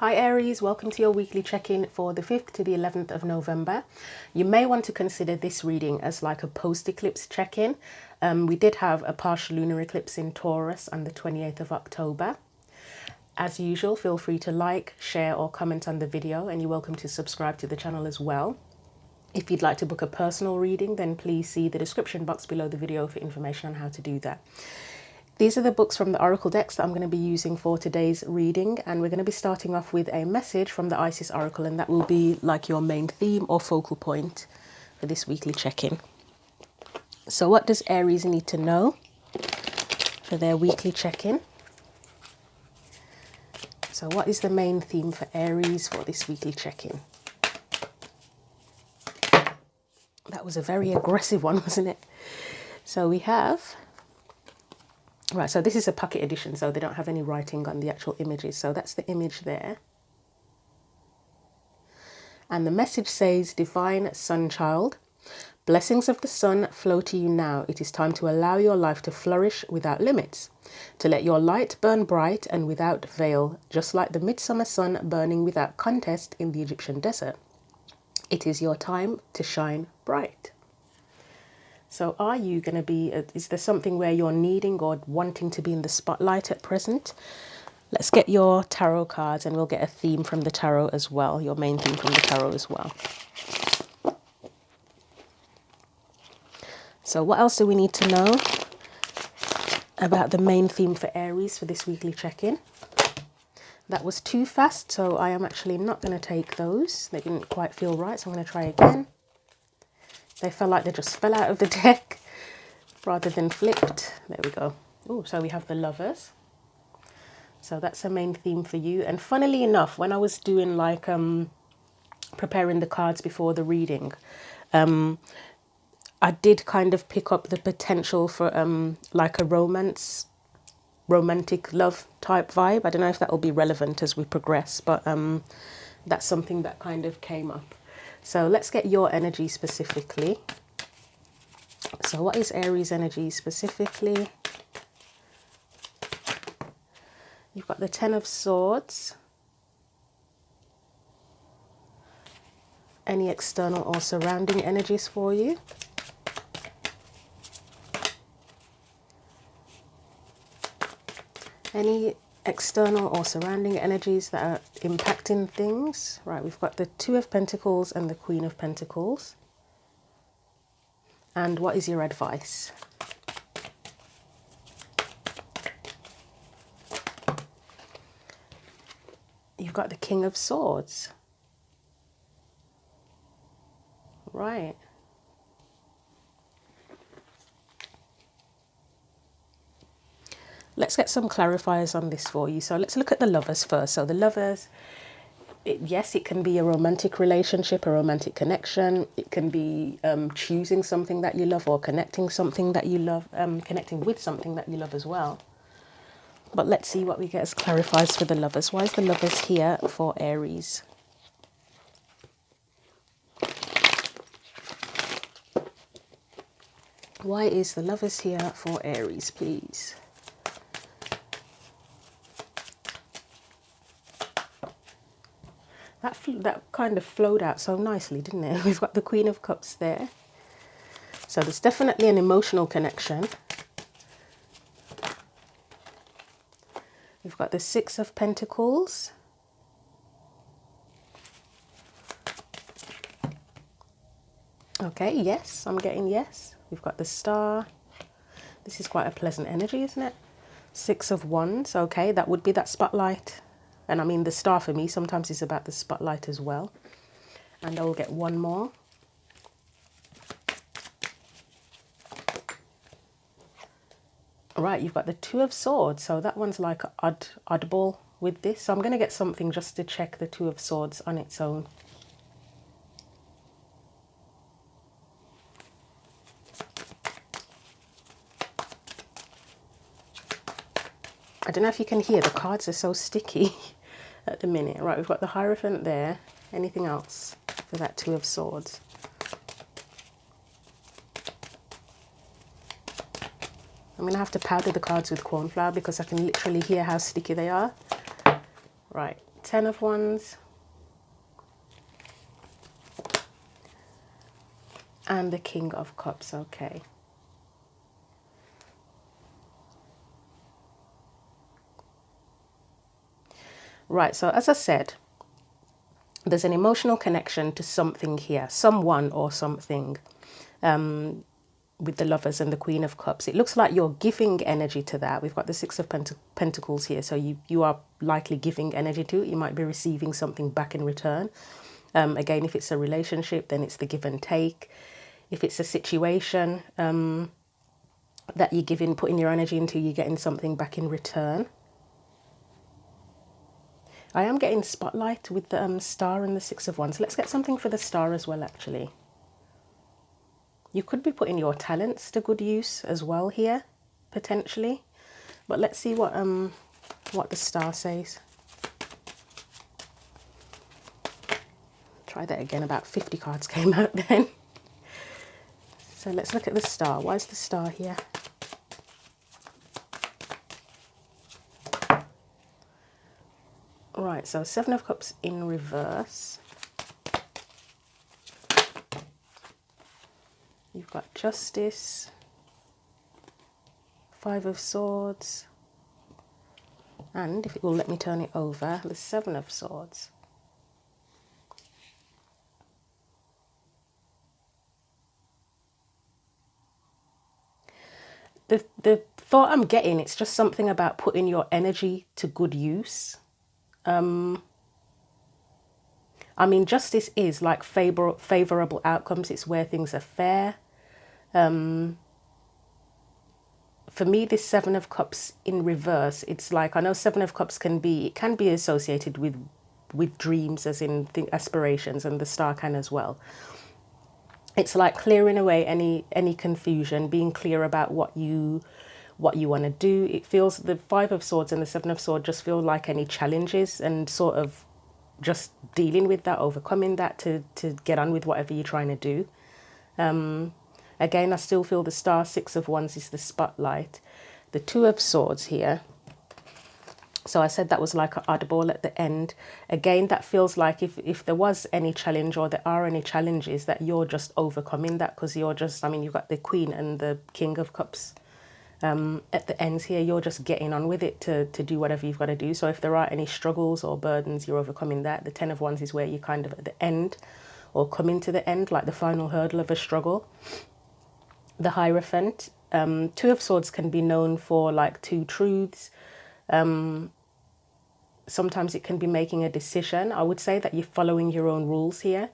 Hi Aries, welcome to your weekly check-in for the 5th to the 11th of November. You may want to consider this reading as like a post-eclipse check-in. We did have a partial lunar eclipse in Taurus on the 28th of October. As usual, feel free to like, share or comment on the video, and you're welcome to subscribe to the channel as well. If you'd like to book a personal reading, then please see the description box below the video for information on how to do that. These are the books from the Oracle decks that I'm going to be using for today's reading, and we're going to be starting off with a message from the Isis Oracle, and that will be like your main theme or focal point for this weekly check-in. So what does Aries need to know for their weekly check-in? So what is the main theme for Aries for this weekly check-in? That was a very aggressive one, wasn't it? So we have... Right, so this is a pocket edition, so they don't have any writing on the actual images. So that's the image there. And the message says, Divine Sun Child, blessings of the sun flow to you now. It is time to allow your life to flourish without limits, to let your light burn bright and without veil, just like the midsummer sun burning without contest in the Egyptian desert. It is your time to shine bright. So are you going to be, is there something where you're needing or wanting to be in the spotlight at present? Let's get your tarot cards and we'll get a theme from the tarot as well, your main theme from the tarot as well. So what else do we need to know about the main theme for Aries for this weekly check-in? That was too fast, so I am actually not going to take those. They didn't quite feel right, so I'm going to try again. They felt like they just fell out of the deck rather than flipped. There we go. Oh, so we have the Lovers. So that's the main theme for you. And funnily enough, when I was doing like preparing the cards before the reading, I did kind of pick up the potential for like a romantic love type vibe. I don't know if that will be relevant as we progress, but that's something that kind of came up. So let's get your energy specifically. So what is Aries energy specifically? You've got the Ten of Swords. Any external or surrounding energies for you? Any external or surrounding energies that are impacting things? Right, we've got the Two of Pentacles and the Queen of Pentacles. And what is your advice? You've got the King of Swords. Right. Let's get some clarifiers on this for you. So let's look at the Lovers first. So the Lovers, yes, it can be a romantic relationship, a romantic connection. It can be choosing something that you love or connecting something that you love, connecting with something that you love as well. But let's see what we get as clarifiers for the Lovers. Why is the Lovers here for Aries? Why is the Lovers here for Aries, please? That kind of flowed out so nicely, didn't it? We've got the Queen of Cups there. So there's definitely an emotional connection. We've got the Six of Pentacles. Okay, yes, I'm getting yes. We've got the Star. This is quite a pleasant energy, isn't it? Six of Wands. Okay, that would be that spotlight. And I mean, the Star for me sometimes is about the spotlight as well. And I will get one more. Right, you've got the Two of Swords. So that one's like oddball with this. So I'm going to get something just to check the Two of Swords on its own. I don't know if you can hear, the cards are so sticky at the minute. Right, we've got the Hierophant there. Anything else for that Two of Swords? I'm going to have to powder the cards with cornflour because I can literally hear how sticky they are. Right, Ten of Wands, and the King of Cups. Okay. Right, so as I said, there's an emotional connection to something here, someone or something, with the Lovers and the Queen of Cups. It looks like you're giving energy to that. We've got the Six of Pentacles here, so you are likely giving energy to it. You might be receiving something back in return. Again, if it's a relationship, then it's the give and take. If it's a situation that you're giving, putting your energy into, you're getting something back in return. I am getting spotlight with the Star and the Six of Wands. Let's get something for the Star as well, actually. You could be putting your talents to good use as well here, potentially. But let's see what the Star says. Try that again. About 50 cards came out then. So let's look at the Star. Why is the Star here? Right, so Seven of Cups in reverse. You've got Justice, Five of Swords, and if it will let me turn it over, the Seven of Swords. The thought I'm getting, it's just something about putting your energy to good use. I mean, justice is like favorable outcomes. It's where things are fair. For me, this Seven of Cups in reverse, it's like, I know Seven of Cups can be associated with dreams, as in aspirations, and the Star can as well. It's like clearing away any confusion, being clear about what you want to do. It feels, the Five of Swords and the Seven of Swords just feel like any challenges, and sort of just dealing with that, overcoming that to get on with whatever you're trying to do. Again, I still feel the Star, Six of Wands is the spotlight. The Two of Swords here. So I said that was like an oddball at the end. Again, that feels like if there was any challenge, or there are any challenges, that you're just overcoming that, because you're just, I mean, you've got the Queen and the King of Cups at the ends here. You're just getting on with it to do whatever you've got to do. So if there are any struggles or burdens, you're overcoming that. The Ten of Wands is where you're kind of at the end, or coming to the end, like the final hurdle of a struggle. The Hierophant. Two of Swords can be known for like two truths. Sometimes it can be making a decision. I would say that you're following your own rules here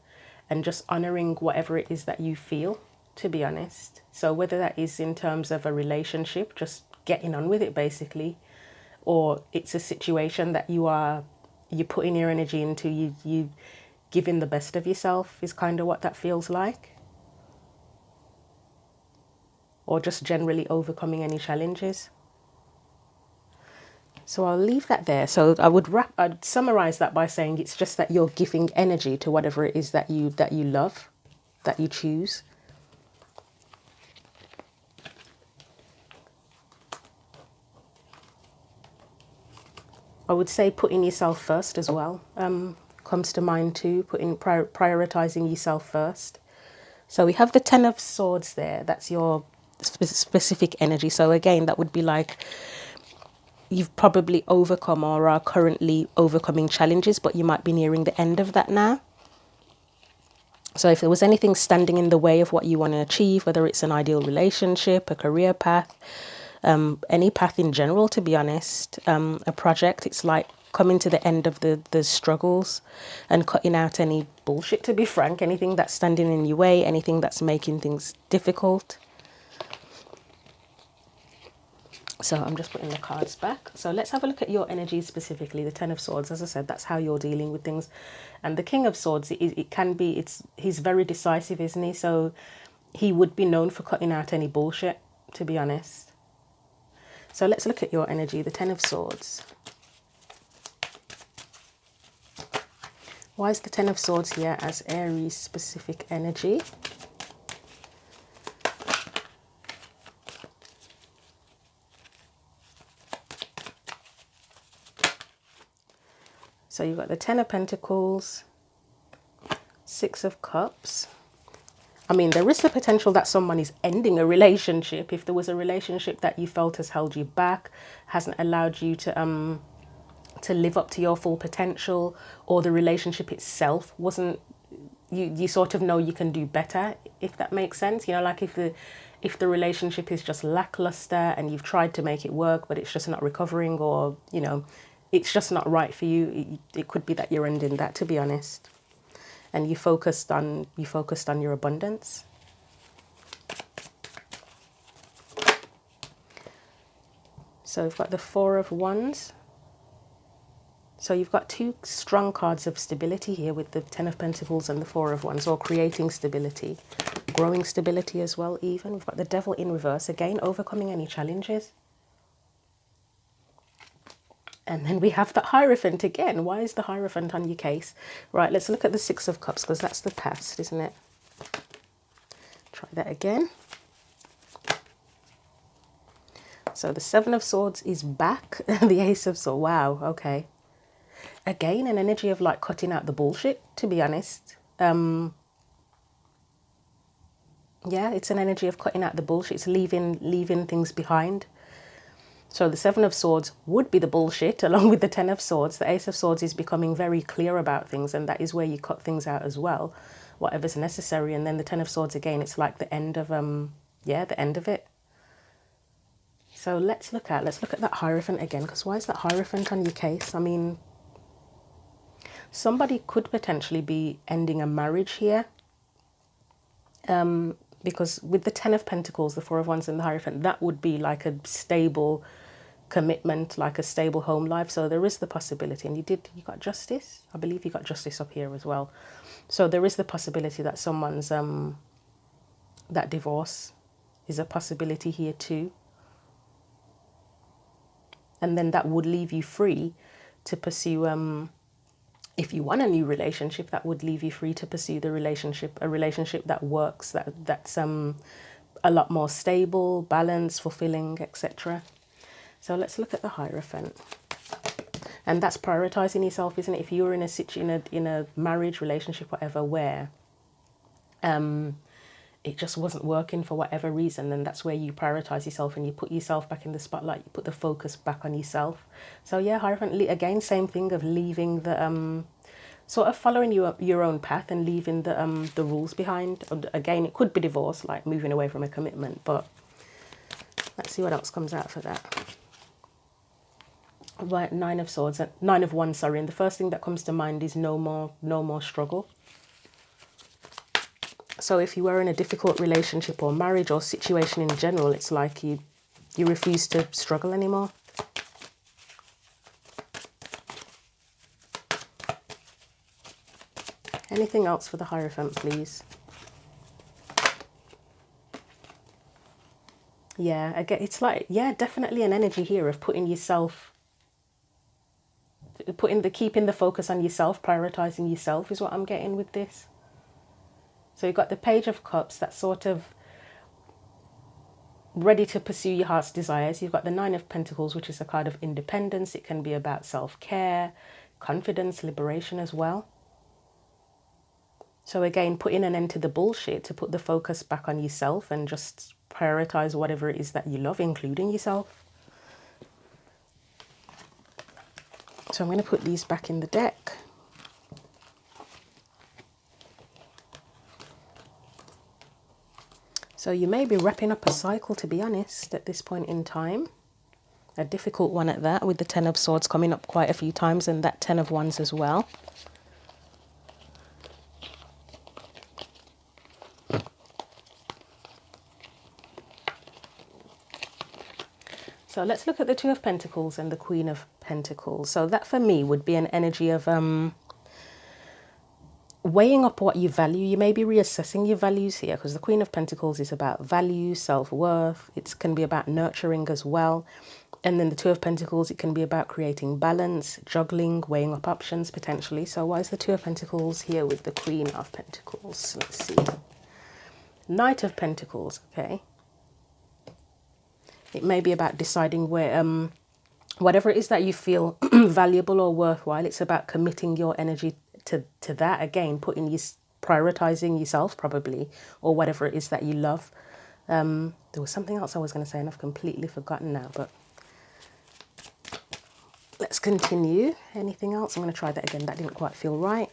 and just honoring whatever it is that you feel, to be honest. So whether that is in terms of a relationship, just getting on with it basically, or it's a situation that you're putting your energy into, you giving the best of yourself, is kind of what that feels like. Or just generally overcoming any challenges. So I'll leave that there. So I'd summarize that by saying it's just that you're giving energy to whatever it is that you love, that you choose. I would say putting yourself first as well comes to mind too, prioritizing yourself first. So we have the Ten of Swords there. That's your specific energy. So again, that would be like, you've probably overcome or are currently overcoming challenges, but you might be nearing the end of that now. So if there was anything standing in the way of what you want to achieve, whether it's an ideal relationship, a career path, any path in general, to be honest, a project, it's like coming to the end of the struggles and cutting out any bullshit, to be frank, anything that's standing in your way, anything that's making things difficult. So I'm just putting the cards back. So let's have a look at your energy specifically. The Ten of Swords, as I said, that's how you're dealing with things. And the King of Swords, he's very decisive, isn't he? So he would be known for cutting out any bullshit, to be honest. So let's look at your energy, the Ten of Swords. Why is the Ten of Swords here as Aries specific energy? So you've got the Ten of Pentacles, Six of Cups. I mean, there is the potential that someone is ending a relationship. If there was a relationship that you felt has held you back, hasn't allowed you to live up to your full potential, or the relationship itself wasn't, you sort of know you can do better, if that makes sense. You know, like if the relationship is just lackluster and you've tried to make it work, but it's just not recovering, or, you know, it's just not right for you. It could be that you're ending that, to be honest. And you focused on your abundance. So we've got the Four of Wands. So you've got two strong cards of stability here with the Ten of Pentacles and the Four of Wands, or creating stability, growing stability as well even. We've got the Devil in reverse, again, overcoming any challenges. And then we have the Hierophant again. Why is the Hierophant on your case? Right, let's look at the Six of Cups, because that's the past, isn't it? Try that again. So the Seven of Swords is back. The Ace of Swords. Wow, okay. Again, an energy of like cutting out the bullshit, to be honest. Yeah, it's an energy of cutting out the bullshit. It's leaving things behind. So the Seven of Swords would be the bullshit, along with the Ten of Swords. The Ace of Swords is becoming very clear about things, and that is where you cut things out as well, whatever's necessary. And then the Ten of Swords, again, it's like the end of, yeah, the end of it. So let's look at that Hierophant again, because why is that Hierophant on your case? I mean, somebody could potentially be ending a marriage here. Because with the Ten of Pentacles, the Four of Wands and the Hierophant, that would be like a stable commitment, like a stable home life. So there is the possibility, and you got Justice. I believe you got Justice up here as well. So there is the possibility that someone's, that divorce is a possibility here too. And then that would leave you free to pursue, if you want a new relationship, that would leave you free to pursue a relationship that works, that's a lot more stable, balanced, fulfilling, etc. So let's look at the Hierophant. And that's prioritizing yourself, isn't it? If you're in a marriage, relationship, whatever, where it just wasn't working for whatever reason, then that's where you prioritize yourself and you put yourself back in the spotlight. You put the focus back on yourself. So yeah, Hierophant, again, same thing of leaving the sort of following your own path and leaving the rules behind. Again, it could be divorce, like moving away from a commitment, but let's see what else comes out for that. Right, Nine of Swords, Nine of Wands, sorry, and the first thing that comes to mind is no more struggle. So if you were in a difficult relationship or marriage or situation in general, it's like you refuse to struggle anymore. Anything else for the Hierophant, please? Yeah, again, it's like, yeah, definitely an energy here of keeping the focus on yourself, prioritizing yourself is what I'm getting with this. So you've got the Page of Cups, that's sort of ready to pursue your heart's desires. You've got the Nine of Pentacles, which is a card of independence. It can be about self-care, confidence, liberation as well. So again, putting an end to the bullshit, to put the focus back on yourself and just prioritize whatever it is that you love, including yourself. So I'm going to put these back in the deck. So you may be wrapping up a cycle, to be honest, at this point in time. A difficult one at that, with the Ten of Swords coming up quite a few times and that Ten of Wands as well. So let's look at the Two of Pentacles and the Queen of Pentacles. So that for me would be an energy of weighing up what you value. You may be reassessing your values here, because the Queen of Pentacles is about value, self-worth. It can be about nurturing as well. And then the Two of Pentacles, it can be about creating balance, juggling, weighing up options potentially. So why is the Two of Pentacles here with the Queen of Pentacles? Let's see. Knight of Pentacles, okay. It may be about deciding whatever it is that you feel valuable or worthwhile, it's about committing your energy to that. Again, prioritizing yourself probably, or whatever it is that you love. There was something else I was going to say and I've completely forgotten now, but let's continue. Anything else? I'm going to try that again. That didn't quite feel right.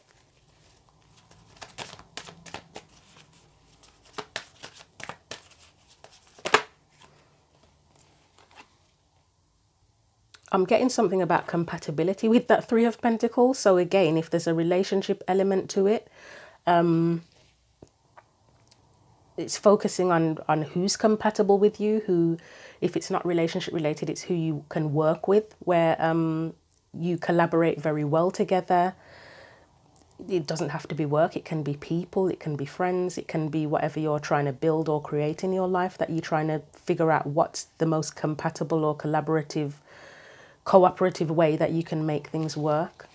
I'm getting something about compatibility with that Three of Pentacles. So again, if there's a relationship element to it, it's focusing on who's compatible with you, who, if it's not relationship related, it's who you can work with, where you collaborate very well together. It doesn't have to be work, it can be people, it can be friends, it can be whatever you're trying to build or create in your life, that you're trying to figure out what's the most compatible or cooperative way that you can make things work.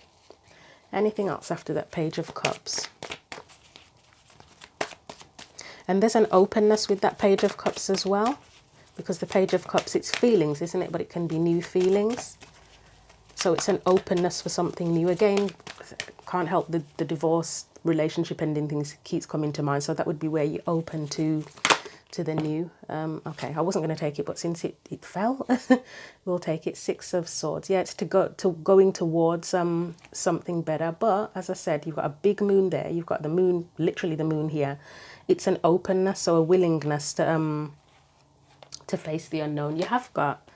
Anything else after that Page of Cups? And there's an openness with that Page of Cups as well, because the Page of Cups, it's feelings, isn't it? But it can be new feelings. So it's an openness for something new. Again, can't help the divorce, relationship ending things keeps coming to mind. So that would be where you're open to the new. Okay, I wasn't going to take it, but since it fell, we'll take it. Six of Swords. Yeah, it's going towards something better. But as I said, you've got a big moon there. You've got the moon, literally the moon here. It's an openness, so a willingness to face the unknown. You have got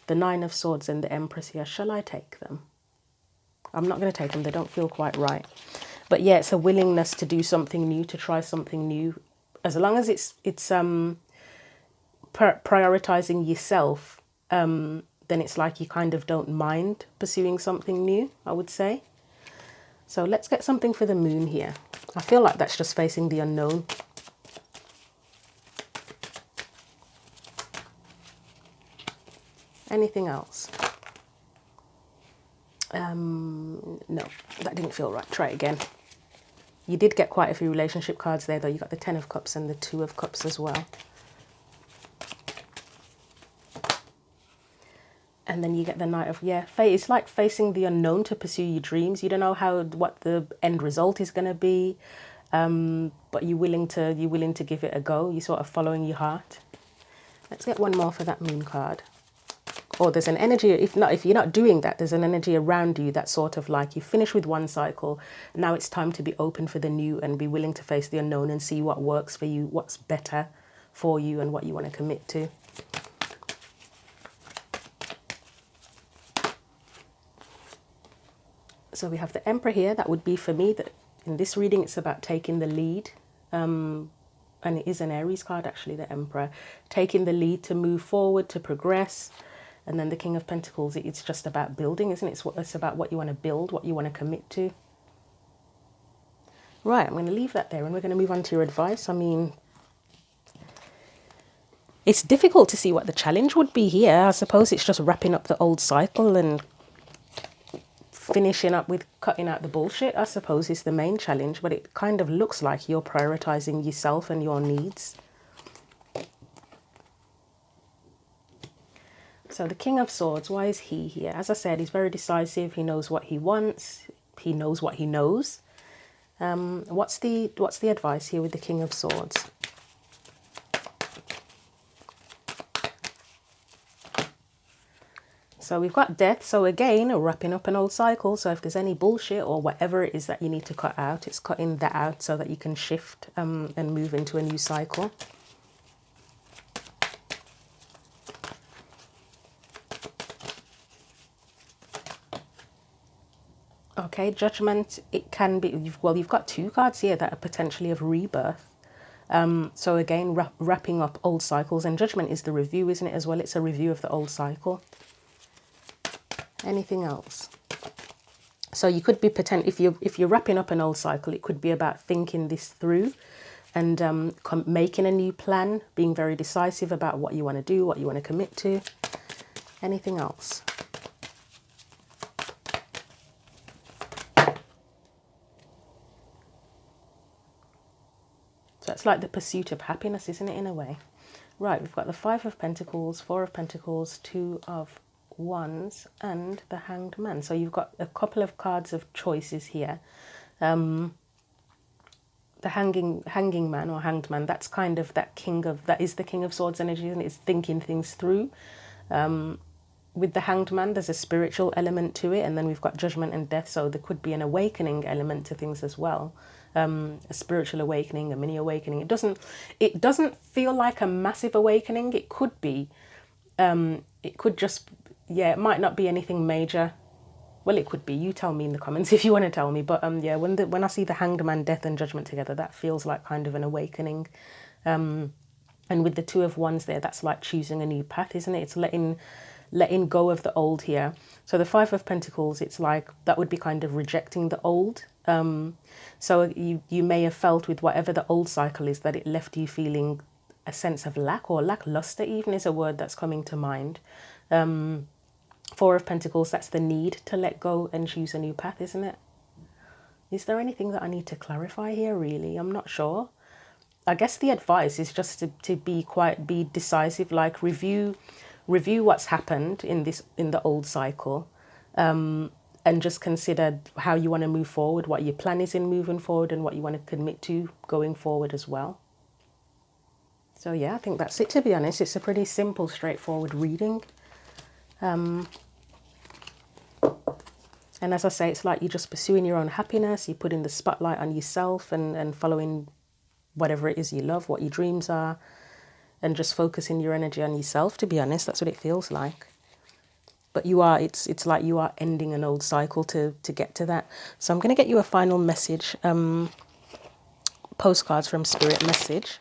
the Nine of Swords and the Empress here. Shall I take them? I'm not going to take them. They don't feel quite right. But yeah, it's a willingness to do something new, to try something new. As long as it's prioritizing yourself, then it's like you kind of don't mind pursuing something new, I would say. So let's get something for the moon here. I feel like that's just facing the unknown. Anything else? No, that didn't feel right. Try it again. You did get quite a few relationship cards there, though. You got the Ten of Cups and the Two of Cups as well. And then you get the Knight of, yeah, it's like facing the unknown to pursue your dreams. You don't know what the end result is going to be, but you're willing to give it a go. You're sort of following your heart. Let's get one more for that moon card. Or there's an energy, if you're not doing that, there's an energy around you that's sort of like you finish with one cycle. Now it's time to be open for the new and be willing to face the unknown and see what works for you, what's better for you and what you want to commit to. So we have the Emperor here. That would be for me that in this reading, it's about taking the lead. And it is an Aries card, actually, the Emperor. Taking the lead to move forward, to progress. And then the King of Pentacles, it's just about building, isn't it? It's about what you want to build, what you want to commit to. Right, I'm going to leave that there and we're going to move on to your advice. I mean, it's difficult to see what the challenge would be here. I suppose it's just wrapping up the old cycle and finishing up with cutting out the bullshit, I suppose, is the main challenge. But it kind of looks like you're prioritizing yourself and your needs. So the King of Swords, why is he here? As I said, he's very decisive. He knows what he wants. He knows what he knows. What's the advice here with the King of Swords? So we've got death. So again, wrapping up an old cycle. So if there's any bullshit or whatever it is that you need to cut out, it's cutting that out so that you can shift and move into a new cycle. Okay, Judgment, it can be, you've got two cards here that are potentially of rebirth. So again, wrapping up old cycles, and Judgment is the review, isn't it, as well? It's a review of the old cycle. Anything else? So you could be if you're wrapping up an old cycle, it could be about thinking this through and making a new plan, being very decisive about what you want to do, what you want to commit to. Anything else? So it's like the pursuit of happiness, isn't it, in a way? Right, we've got the Five of Pentacles, Four of Pentacles, Two of Wands and the Hanged Man. So you've got a couple of cards of choices here. The hanging man or hanged man, that's kind of that is the King of Swords energy, and it's thinking things through. With the Hanged Man, there's a spiritual element to it, and then we've got judgment and death, so there could be an awakening element to things as well. A spiritual awakening, a mini awakening. It doesn't feel like a massive awakening. It could be. It could just, yeah, it might not be anything major. Well, it could be. You tell me in the comments if you want to tell me. But yeah, when I see the Hanged Man, death and judgment together, that feels like kind of an awakening. And with the Two of Wands there, that's like choosing a new path, isn't it? It's letting go of the old here. So the Five of Pentacles, it's like that would be kind of rejecting the old. So you may have felt with whatever the old cycle is that it left you feeling a sense of lack, or lackluster even is a word that's coming to mind. Four of Pentacles, that's the need to let go and choose a new path, isn't it? Is there anything that I need to clarify here, really? I'm not sure. I guess the advice is just to be decisive, like review what's happened in the old cycle, and just consider how you want to move forward, what your plan is in moving forward, and what you want to commit to going forward as well. So yeah, I think that's it, to be honest. It's a pretty simple, straightforward reading. And as I say, it's like you're just pursuing your own happiness. You're putting the spotlight on yourself and following whatever it is you love, what your dreams are, and just focusing your energy on yourself, to be honest. That's what it feels like. But it's like you are ending an old cycle to get to that. So I'm going to get you a final message, postcards from Spirit Message.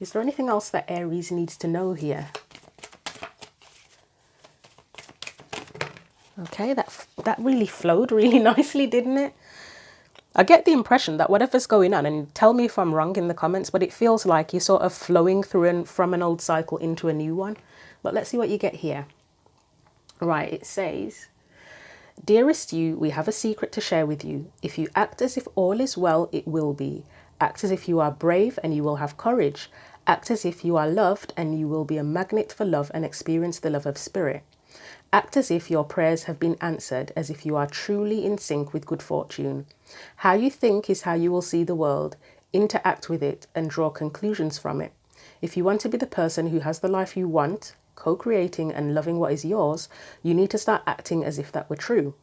Is there anything else that Aries needs to know here? Okay, that really flowed really nicely, didn't it? I get the impression that whatever's going on, and tell me if I'm wrong in the comments, but it feels like you're sort of flowing through from an old cycle into a new one. But let's see what you get here. Right, it says, "Dearest you, we have a secret to share with you. If you act as if all is well, it will be. Act as if you are brave and you will have courage. Act as if you are loved and you will be a magnet for love and experience the love of spirit. Act as if your prayers have been answered, as if you are truly in sync with good fortune. How you think is how you will see the world. Interact with it and draw conclusions from it. If you want to be the person who has the life you want, co-creating and loving what is yours, you need to start acting as if that were true.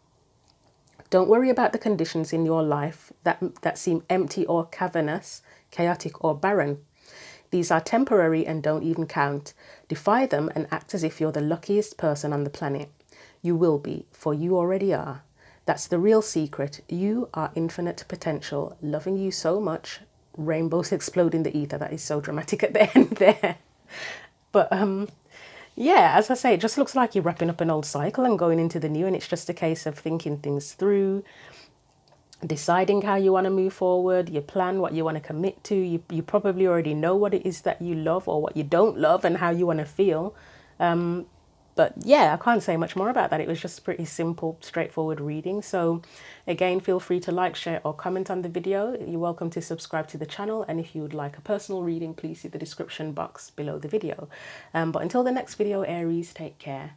Don't worry about the conditions in your life that seem empty or cavernous, chaotic or barren. These are temporary and don't even count. Defy them and act as if you're the luckiest person on the planet. You will be, for you already are. That's the real secret. You are infinite potential. Loving you so much." Rainbows explode in the ether. That is so dramatic at the end there. But yeah, as I say, it just looks like you're wrapping up an old cycle and going into the new, and it's just a case of thinking things through, deciding how you want to move forward, your plan, what you want to commit to. You probably already know what it is that you love or what you don't love and how you want to feel. But yeah, I can't say much more about that. It was just a pretty simple, straightforward reading. So again, feel free to like, share or comment on the video. You're welcome to subscribe to the channel. And if you would like a personal reading, please see the description box below the video. But until the next video, Aries, take care.